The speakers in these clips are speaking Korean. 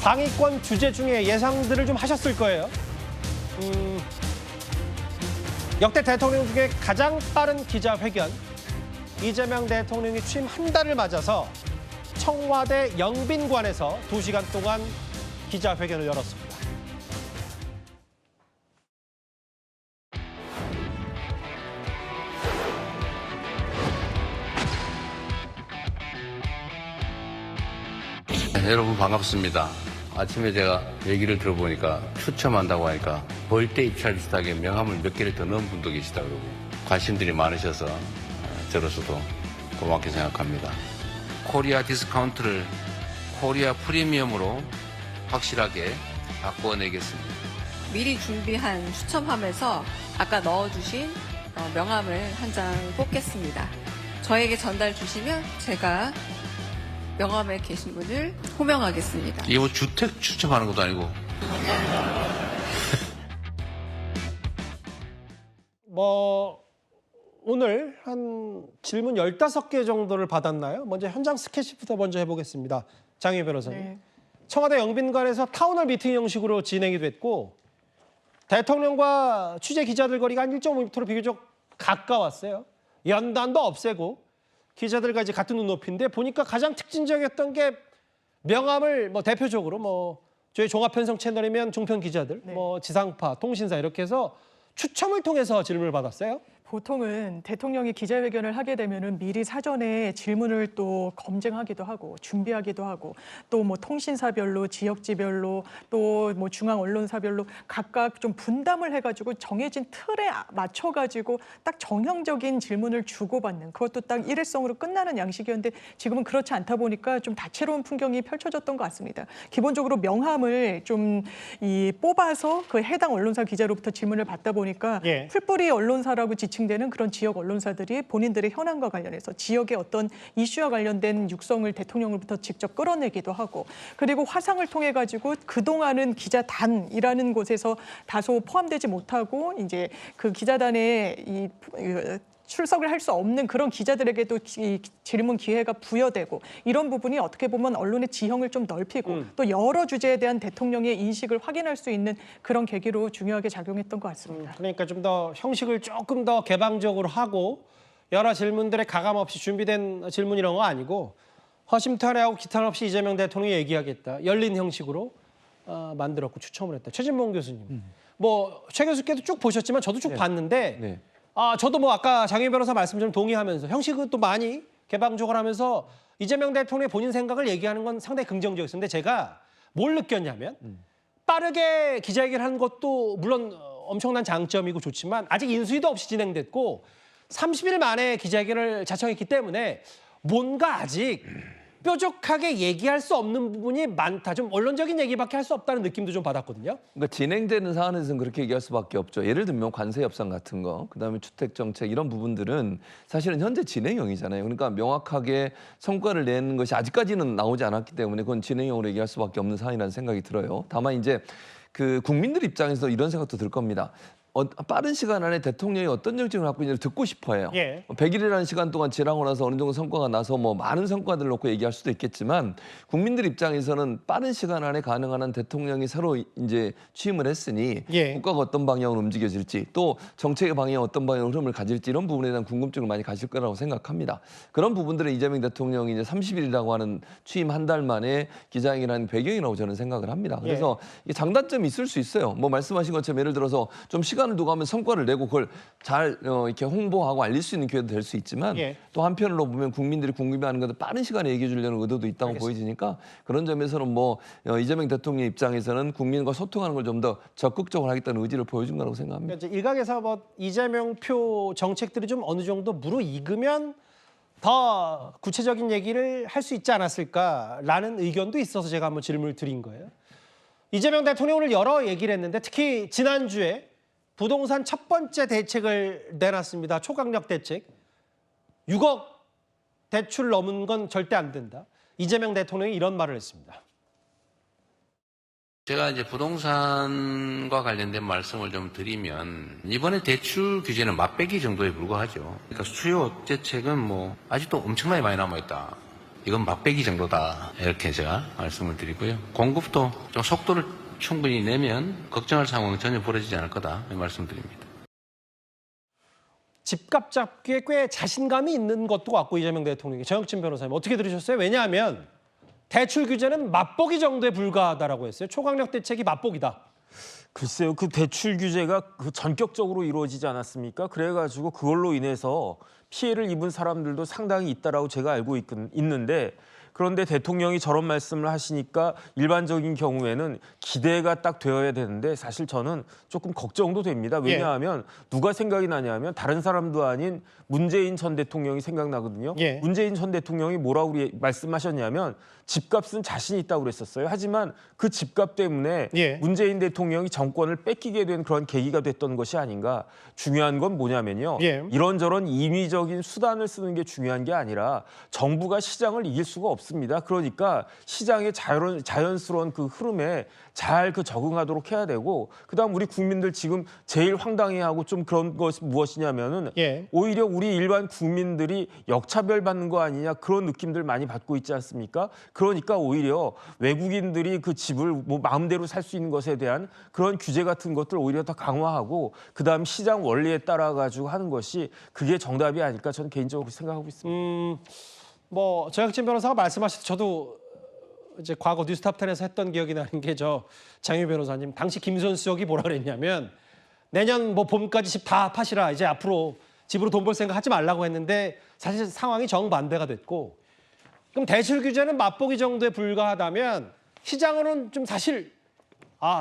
상위권 주제 중에 예상들을 좀 하셨을 거예요. 역대 대통령 중에 가장 빠른 기자회견. 이재명 대통령이 취임 한 달을 맞아서 청와대 영빈관에서 2시간 동안 기자회견을 열었습니다. 여러분 반갑습니다. 아침에 제가 얘기를 들어보니까 추첨한다고 하니까 벌떼 입찰 비슷하게 명함을 몇 개를 더 넣은 분도 계시다 그러고 관심들이 많으셔서 저로서도 고맙게 생각합니다. 코리아 디스카운트를 코리아 프리미엄으로 확실하게 바꿔내겠습니다. 미리 준비한 추첨함에서 아까 넣어주신 명함을 한 장 뽑겠습니다. 저에게 전달 주시면 제가 명함에 계신 분을 호명하겠습니다. 이게 뭐 주택 추첨하는 것도 아니고. 오늘 한 질문 15개 정도를 받았나요? 먼저 현장 스케치부터 먼저 해보겠습니다. 장희 변호사님. 네. 청와대 영빈관에서 타운홀 미팅 형식으로 진행이 됐고 대통령과 취재 기자들 거리가 한 1.5m로 비교적 가까웠어요. 연단도 없애고 기자들과 이제 같은 눈높이인데 보니까 가장 특징적이었던 게 명함을 대표적으로 저희 종합편성 채널이면 종편 기자들, 네. 지상파, 통신사 이렇게 해서 추첨을 통해서 질문을 받았어요. 보통은 대통령이 기자회견을 하게 되면은 미리 사전에 질문을 또 검증하기도 하고 준비하기도 하고 또 통신사별로 지역지별로 또 중앙 언론사별로 각각 좀 분담을 해가지고 정해진 틀에 맞춰가지고 딱 정형적인 질문을 주고받는 그것도 딱 일회성으로 끝나는 양식이었는데 지금은 그렇지 않다 보니까 좀 다채로운 풍경이 펼쳐졌던 것 같습니다. 기본적으로 명함을 좀 뽑아서 그 해당 언론사 기자로부터 질문을 받다 보니까 예. 풀뿌리 언론사라고 지칭되는 그런 지역 언론사들이 본인들의 현안과 관련해서 지역의 어떤 이슈와 관련된 육성을 대통령으로부터 직접 끌어내기도 하고 그리고 화상을 통해 가지고 그동안은 기자단이라는 곳에서 다소 포함되지 못하고 이제 그 기자단에 출석을 할 수 없는 그런 기자들에게도 이 질문 기회가 부여되고 이런 부분이 어떻게 보면 언론의 지형을 좀 넓히고 또 여러 주제에 대한 대통령의 인식을 확인할 수 있는 그런 계기로 중요하게 작용했던 것 같습니다. 그러니까 좀 더 형식을 조금 더 개방적으로 하고 여러 질문들에 가감 없이 준비된 질문 이런 거 아니고 허심탄회하고 기탄 없이 이재명 대통령이 얘기하겠다. 열린 형식으로 만들었고 추첨을 했다. 최진봉 교수님. 최 교수께도 쭉 보셨지만 저도 쭉 봤는데 네. 저도 아까 장희 변호사 말씀 좀 동의하면서 형식은 또 많이 개방적으로 하면서 이재명 대통령의 본인 생각을 얘기하는 건 상당히 긍정적이었는데 제가 뭘 느꼈냐면 빠르게 기자회견하는 것도 물론 엄청난 장점이고 좋지만 아직 인수위도 없이 진행됐고 30일 만에 기자회견을 자청했기 때문에 뭔가 아직 뾰족하게 얘기할 수 없는 부분이 많다. 좀 언론적인 얘기밖에 할 수 없다는 느낌도 좀 받았거든요. 그러니까 진행되는 사안에서는 그렇게 얘기할 수밖에 없죠. 예를 들면 관세 협상 같은 거, 그다음에 주택 정책 이런 부분들은 사실은 현재 진행형이잖아요. 그러니까 명확하게 성과를 내는 것이 아직까지는 나오지 않았기 때문에 그건 진행형으로 얘기할 수밖에 없는 사안이라는 생각이 들어요. 다만 이제 그 국민들 입장에서 이런 생각도 들 겁니다. 빠른 시간 안에 대통령이 어떤 정책을 갖고 있는지를 듣고 싶어해요. 예. 100일이라는 시간 동안 지나고 나서 어느 정도 성과가 나서 많은 성과들을 놓고 얘기할 수도 있겠지만 국민들 입장에서는 빠른 시간 안에 가능한 한 대통령이 새로 이제 취임을 했으니 예. 국가가 어떤 방향으로 움직여질지 또 정책의 방향이 어떤 방향으로 흐름을 가질지 이런 부분에 대한 궁금증을 많이 가질 거라고 생각합니다. 그런 부분들을 이재명 대통령이 이제 30일이라고 하는 취임 한 달 만에 기자회견한 배경이라고 저는 생각을 합니다. 그래서 이게 장단점이 있을 수 있어요. 말씀하신 것처럼 예를 들어서 좀 시간을 두고 하면 성과를 내고 그걸 잘 이렇게 홍보하고 알릴 수 있는 기회도 될 수 있지만 또 한편으로 보면 국민들이 궁금해하는 것들 빠른 시간에 얘기해 주려는 의도도 있다고 보여지니까 그런 점에서는 이재명 대통령 입장에서는 국민과 소통하는 걸 좀 더 적극적으로 하겠다는 의지를 보여준 거라고 생각합니다. 그러니까 일각에서 이재명 표 정책들이 좀 어느 정도 무르익으면 더 구체적인 얘기를 할 수 있지 않았을까라는 의견도 있어서 제가 한번 질문을 드린 거예요. 이재명 대통령 오늘 여러 얘기를 했는데 특히 지난주에 부동산 첫 번째 대책을 내놨습니다. 초강력 대책. 6억 대출 넘은 건 절대 안 된다. 이재명 대통령이 이런 말을 했습니다. 제가 이제 부동산과 관련된 말씀을 좀 드리면 이번에 대출 규제는 맛배기 정도에 불과하죠. 그러니까 수요 대책은 아직도 엄청나게 많이 남아있다. 이건 맛배기 정도다 이렇게 제가 말씀을 드리고요. 공급도 좀 속도를 충분히 내면 걱정할 상황은 전혀 벌어지지 않을 거다 말씀드립니다. 집값 잡기에 꽤 자신감이 있는 것도 같고 이재명 대통령이. 정혁진 변호사님 어떻게 들으셨어요? 왜냐하면 대출 규제는 맛보기 정도에 불과하다라고 했어요. 초강력 대책이 맛보기다. 글쎄요, 그 대출 규제가 그 전격적으로 이루어지지 않았습니까? 그래가지고 그걸로 인해서 피해를 입은 사람들도 상당히 있다라고 제가 알고 있는데, 그런데 대통령이 저런 말씀을 하시니까 일반적인 경우에는 기대가 딱 되어야 되는데 사실 저는 조금 걱정도 됩니다. 왜냐하면 누가 생각이 나냐면 다른 사람도 아닌 문재인 전 대통령이 생각나거든요. 문재인 전 대통령이 뭐라고 말씀하셨냐면 집값은 자신 있다고 그랬었어요. 하지만 그 집값 때문에 문재인 대통령이 정권을 뺏기게 된 그런 계기가 됐던 것이 아닌가. 중요한 건 뭐냐면요. 이런저런 인위적인 수단을 쓰는 게 중요한 게 아니라 정부가 시장을 이길 수가 없습니다. 그러니까 시장의 자연스러운 그 흐름에 잘 그 적응하도록 해야 되고, 그다음 우리 국민들 지금 제일 황당해하고 좀 그런 것이 무엇이냐면은 오히려 우리 일반 국민들이 역차별 받는 거 아니냐 그런 느낌들 많이 받고 있지 않습니까? 그러니까 오히려 외국인들이 그 집을 뭐 마음대로 살 수 있는 것에 대한 그런 규제 같은 것들 오히려 더 강화하고 그다음 시장 원리에 따라 가지고 하는 것이 그게 정답이 아닐까 저는 개인적으로 생각하고 있습니다. 뭐 정혁진 변호사가 말씀하실 때 저도 이제 과거 뉴스탑10에서 했던 기억이 나는 게 저 장유 변호사님 당시 김수현 수석이 뭐라 그랬냐면 내년 뭐 봄까지 집 다 파시라 이제 앞으로 집으로 돈 벌 생각 하지 말라고 했는데 사실 상황이 정반대가 됐고, 그럼 대출 규제는 맛보기 정도에 불과하다면 시장으로는 좀 사실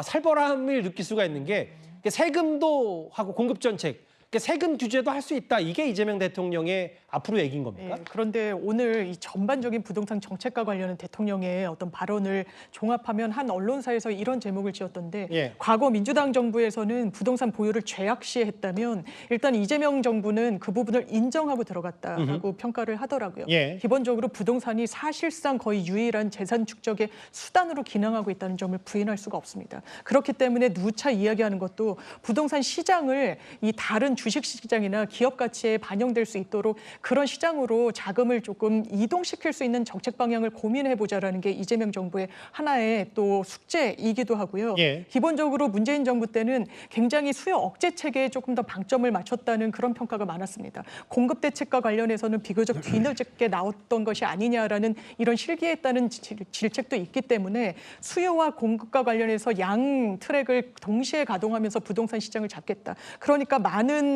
살벌함을 느낄 수가 있는 게 세금도 하고 공급 정책, 세금 규제도 할 수 있다. 이게 이재명 대통령의 앞으로 얘기인 겁니까? 그런데 오늘 이 전반적인 부동산 정책과 관련한 대통령의 어떤 발언을 종합하면 한 언론사에서 이런 제목을 지었던데 과거 민주당 정부에서는 부동산 보유를 죄악시했다면 일단 이재명 정부는 그 부분을 인정하고 들어갔다라고 평가를 하더라고요. 기본적으로 부동산이 사실상 거의 유일한 재산 축적의 수단으로 기능하고 있다는 점을 부인할 수가 없습니다. 그렇기 때문에 누차 이야기하는 것도 부동산 시장을 이 다른 주식시장이나 기업 가치에 반영될 수 있도록 그런 시장으로 자금을 조금 이동시킬 수 있는 정책 방향을 고민해보자라는 게 이재명 정부의 하나의 또 숙제이기도 하고요. 기본적으로 문재인 정부 때는 굉장히 수요 억제 체계에 조금 더 방점을 맞췄다는 그런 평가가 많았습니다. 공급 대책과 관련해서는 비교적 뒤늦게 나왔던 것이 아니냐라는 이런 실기했다는 질책도 있기 때문에 수요와 공급과 관련해서 양 트랙을 동시에 가동하면서 부동산 시장을 잡겠다. 그러니까 많은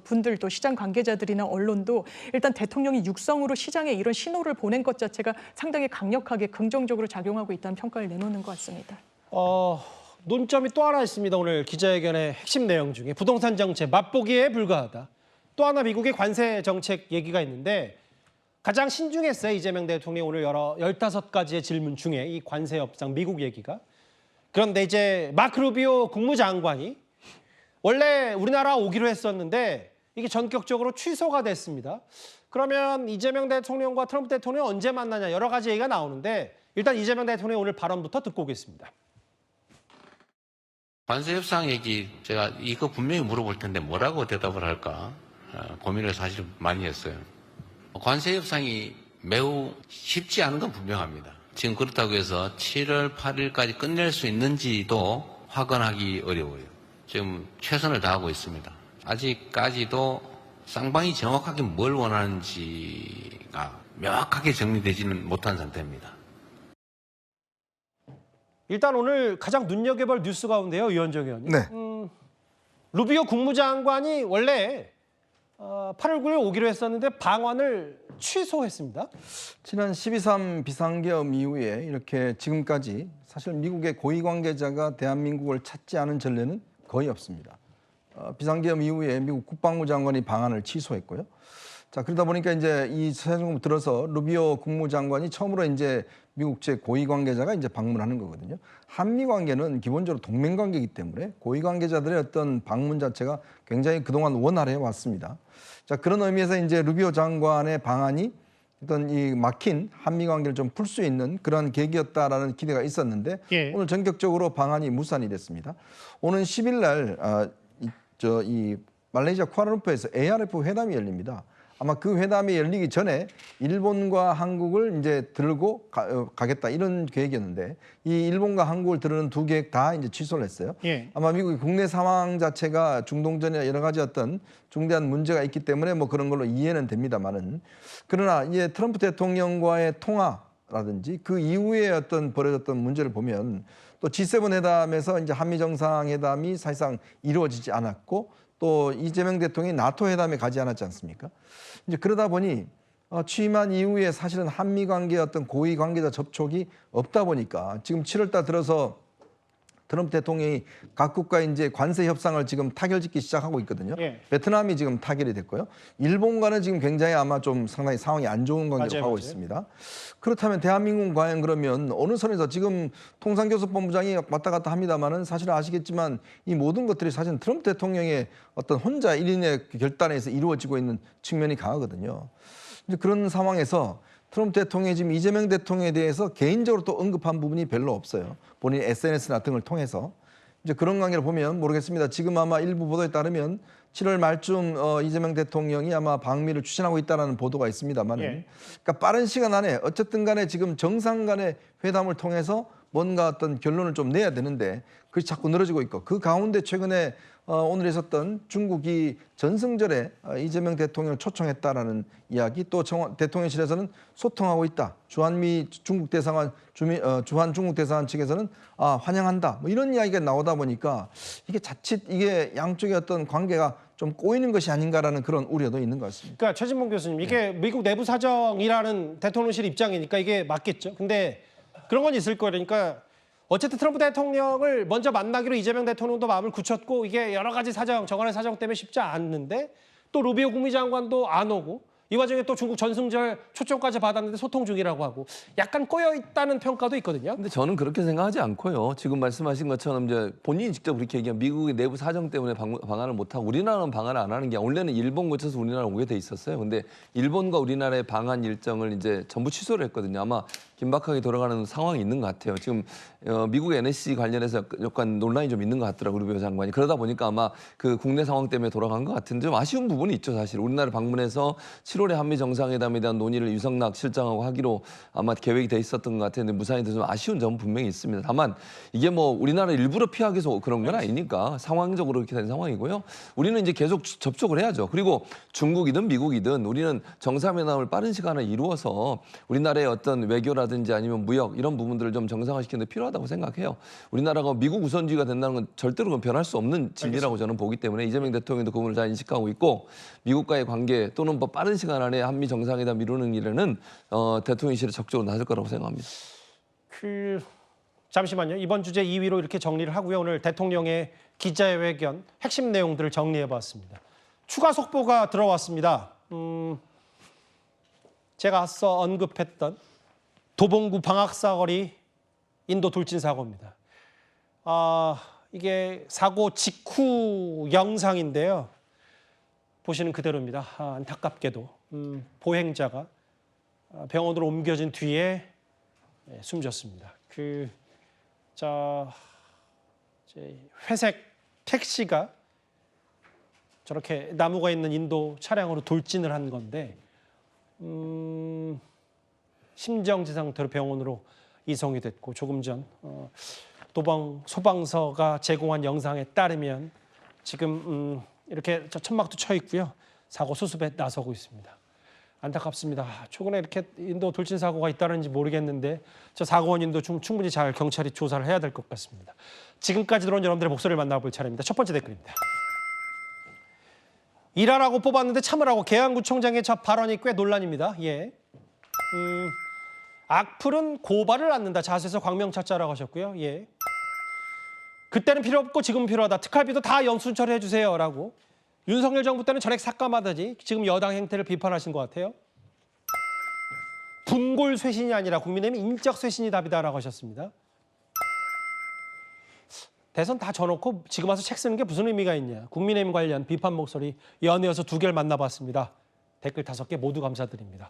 분들도 시장 관계자들이나 언론도 일단 대통령이 육성으로 시장에 이런 신호를 보낸 것 자체가 상당히 강력하게 긍정적으로 작용하고 있다는 평가를 내놓는 것 같습니다. 논점이 또 하나 있습니다. 오늘 기자회견의 핵심 내용 중에 부동산 정책 맛보기에 불과하다. 또 하나 미국의 관세 정책 얘기가 있는데 가장 신중했어요. 이재명 대통령이 오늘 15가지의 질문 중에 이 관세 협상 미국 얘기가. 그런데 이제 마크 루비오 국무장관이 원래 우리나라 오기로 했었는데 이게 전격적으로 취소가 됐습니다. 그러면 이재명 대통령과 트럼프 대통령 언제 만나냐 여러 가지 얘기가 나오는데 일단 이재명 대통령 오늘 발언부터 듣고 오겠습니다. 관세 협상 얘기 제가 이거 분명히 물어볼 텐데 뭐라고 대답을 할까 고민을 사실 많이 했어요. 관세 협상이 매우 쉽지 않은 건 분명합니다. 지금 그렇다고 해서 7월 8일까지 끝낼 수 있는지도 확언하기 어려워요. 지금 최선을 다하고 있습니다. 아직까지도 쌍방이 정확하게 뭘 원하는지가 명확하게 정리되지는 못한 상태입니다. 일단 오늘 가장 눈여겨볼 뉴스 가운데요, 유현정 의원님. 루비오 국무장관이 원래 8월 9일 오기로 했었는데 방한을 취소했습니다. 지난 12.3 비상계엄 이후에 이렇게 지금까지 사실 미국의 고위 관계자가 대한민국을 찾지 않은 전례는 거의 없습니다. 비상계엄 이후에 미국 국방부 장관이 방한을 취소했고요. 자, 그러다 보니까 이제 이 새 정부 들어서 루비오 국무장관이 처음으로 이제 미국 최고위 관계자가 이제 방문하는 거거든요. 한미 관계는 기본적으로 동맹 관계이기 때문에 고위 관계자들의 어떤 방문 자체가 굉장히 그동안 원활해 왔습니다. 자, 그런 의미에서 이제 루비오 장관의 방한이 어떤 이 막힌 한미 관계를 좀 풀 수 있는 그런 계기였다라는 기대가 있었는데 오늘 전격적으로 방한이 무산이 됐습니다. 오는 10일 날 이 말레이시아 쿠알라룸푸르에서 ARF 회담이 열립니다. 아마 그 회담이 열리기 전에 일본과 한국을 이제 들고 가겠다 이런 계획이었는데 이 일본과 한국을 들으는 두 계획 다 이제 취소를 했어요. 예. 아마 미국의 국내 상황 자체가 중동전이나 여러 가지 어떤 중대한 문제가 있기 때문에 뭐 그런 걸로 이해는 됩니다만은 그러나 이제 트럼프 대통령과의 통화라든지 그 이후에 어떤 벌어졌던 문제를 보면 또 G7 회담에서 이제 한미 정상회담이 사실상 이루어지지 않았고 또 이재명 대통령이 나토 회담에 가지 않았지 않습니까? 이제 그러다 보니 취임한 이후에 사실은 한미 관계의 어떤 고위 관계자 접촉이 없다 보니까 지금 7월달 들어서 트럼프 대통령이 각국과 이제 관세 협상을 지금 타결짓기 시작하고 있거든요. 예. 베트남이 지금 타결이 됐고요. 일본과는 지금 굉장히 아마 좀 상당히 상황이 안 좋은 관계로 맞아요, 가고 맞아요. 있습니다. 그렇다면 대한민국은 과연 그러면 어느 선에서 지금 통상교섭본부장이 왔다 갔다 합니다만은 사실 아시겠지만 이 모든 것들이 사실 트럼프 대통령의 어떤 혼자 1인의 결단에서 이루어지고 있는 측면이 강하거든요. 이제 그런 상황에서 트럼프 대통령이 지금 이재명 대통령에 대해서 개인적으로 또 언급한 부분이 별로 없어요. 본인 SNS나 등을 통해서. 이제 그런 관계를 보면 모르겠습니다. 지금 아마 일부 보도에 따르면 7월 말쯤 이재명 대통령이 아마 방미를 추진하고 있다는 보도가 있습니다만, 예. 그러니까 빠른 시간 안에 어쨌든 간에 지금 정상 간의 회담을 통해서 뭔가 어떤 결론을 좀 내야 되는데 그것이 자꾸 늘어지고 있고 그 가운데 최근에 오늘 있었던 중국이 전승절에 이재명 대통령을 초청했다라는 이야기 또 대통령실에서는 소통하고 있다. 주한 중국 대사관 측에서는 환영한다. 뭐 이런 이야기가 나오다 보니까 이게 자칫 이게 양쪽의 어떤 관계가 좀 꼬이는 것이 아닌가라는 그런 우려도 있는 것 같습니다. 그러니까 최진봉 교수님, 이게 미국 내부 사정이라는 대통령실 입장이니까 이게 맞겠죠. 근데 그런 건 있을 거예요. 그러니까 어쨌든 트럼프 대통령을 먼저 만나기로 이재명 대통령도 마음을 굳혔고 이게 여러 가지 사정, 정한의 사정 때문에 쉽지 않는데 또 루비오 국무장관도 안 오고 이 와중에 또 중국 전승절 초청까지 받았는데 소통 중이라고 하고 약간 꼬여 있다는 평가도 있거든요. 근데 저는 그렇게 생각하지 않고요. 지금 말씀하신 것처럼 이제 본인이 직접 그렇게 얘기한 미국의 내부 사정 때문에 방한을 못하고 우리나라는 방한을 안 하는 게 원래는 일본 거쳐서 우리나라 오게 돼 있었어요. 근데 일본과 우리나라의 방한 일정을 이제 전부 취소를 했거든요. 아마 긴박하게 돌아가는 상황이 있는 것 같아요. 지금 미국 NSC 관련해서 약간 논란이 좀 있는 것 같더라고요, 루비오 장관이. 그러다 보니까 아마 그 국내 상황 때문에 돌아간 것 같은데 좀 아쉬운 부분이 있죠, 사실. 우리나라 방문해서 7월에 한미 정상회담에 대한 논의를 유성락 실장하고 하기로 아마 계획이 돼 있었던 것 같은데 무산이 돼서 좀 아쉬운 점은 분명히 있습니다. 다만 이게 뭐 우리나라 일부러 피하기 위해서 그런 건 아니니까 상황적으로 이렇게 된 상황이고요. 우리는 이제 계속 접촉을 해야죠. 그리고 중국이든 미국이든 우리는 정상회담을 빠른 시간에 이루어서 우리나라의 어떤 외교라든지 아니면 무역 이런 부분들을 좀 정상화시키는 데 필요하다고 생각해요. 우리나라가 미국 우선주의가 된다는 건 절대로 그건 변할 수 없는 진리라고 저는 보기 때문에 이재명 대통령도 그 부분을 잘 인식하고 있고 미국과의 관계 또는 뭐 빠른 시간 안에 한미 정상회담 이루는 일에는 대통령실에 적극적으로 나설 거라고 생각합니다. 잠시만요. 이번 주제 2위로 이렇게 정리를 하고요. 오늘 대통령의 기자회견 핵심 내용들을 정리해봤습니다. 추가 속보가 들어왔습니다. 제가 앞서 언급했던 도봉구 방학사거리 인도 돌진 사고입니다. 이게 사고 직후 영상인데요. 보시는 그대로입니다. 안타깝게도 보행자가 병원으로 옮겨진 뒤에 숨졌습니다. 회색 택시가 저렇게 나무가 있는 인도 차량으로 돌진을 한 건데 심정지 상태로 병원으로 이송이 됐고 조금 전 도방 소방서가 제공한 영상에 따르면 지금 이렇게 천막도 쳐 있고요. 사고 수습에 나서고 있습니다. 안타깝습니다. 최근에 이렇게 인도 돌진 사고가 있다는지 모르겠는데 저 사고 원인도 충분히 잘 경찰이 조사를 해야 될 것 같습니다. 지금까지 들어온 여러분들의 목소리를 만나볼 차례입니다. 첫 번째 댓글입니다. 일하라고 뽑았는데 참으라고 계양구청장의 저 발언이 꽤 논란입니다. 예. 악플은 고발을 않는다. 자수해서 광명차자라고 하셨고요. 예. 그때는 필요 없고 지금은 필요하다. 특활비도 다 영수증 처리해 주세요라고. 윤석열 정부 때는 전액 삭감하더니 지금 여당 행태를 비판하신 것 같아요. 분골 쇄신이 아니라 국민의힘 인적 쇄신이 답이다라고 하셨습니다. 대선 다 져놓고 지금 와서 책 쓰는 게 무슨 의미가 있냐. 국민의힘 관련 비판 목소리 연이어서 두 개를 만나봤습니다. 댓글 5개 모두 감사드립니다.